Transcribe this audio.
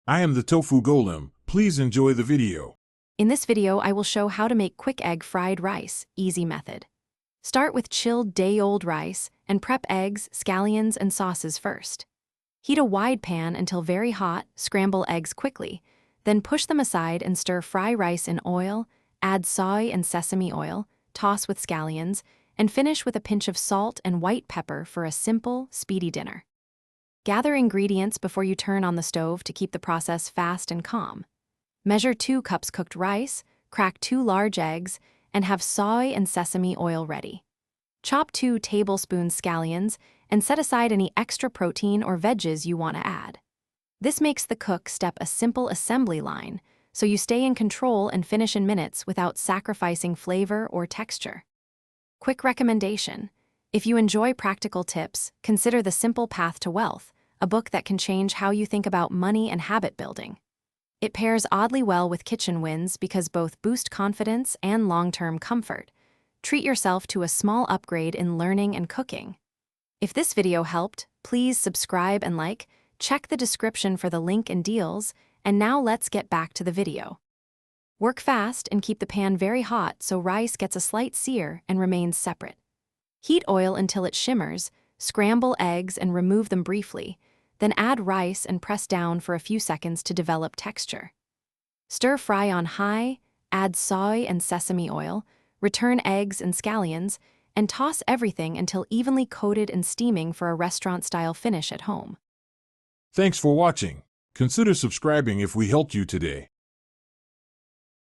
I am the tofu golem. Please enjoy the video. In this video, I will show how to make quick egg fried rice, easy method. Start with chilled day-old rice and prep eggs, scallions, and sauces first. Heat a wide pan until very hot, scramble eggs quickly, then push them aside and stir-fry rice in oil, add soy and sesame oil, toss with scallions, and finish with a pinch of salt and white pepper for a simple, speedy dinner. Gather ingredients before you turn on the stove to keep the process fast and calm. Measure 2 cups cooked rice, crack 2 large eggs, and have soy and sesame oil ready. Chop 2 tablespoons scallions and set aside any extra protein or veggies you want to add. This makes the cook step a simple assembly line, so you stay in control and finish in minutes without sacrificing flavor or texture. Quick recommendation: if you enjoy practical tips, consider The Simple Path to Wealth, a book that can change how you think about money and habit building. It pairs oddly well with kitchen wins because both boost confidence and long-term comfort. Treat yourself to a small upgrade in learning and cooking. If this video helped, please subscribe and like. Check the description for the link and deals, and now let's get back to the video. Work fast and keep the pan very hot so rice gets a slight sear and remains separate. Heat oil until it shimmers, scramble eggs and remove them briefly, then add rice and press down for a few seconds to develop texture. Stir fry on high, add soy and sesame oil, return eggs and scallions, and toss everything until evenly coated and steaming for a restaurant-style finish at home. Thanks for watching. Consider subscribing if we helped you today.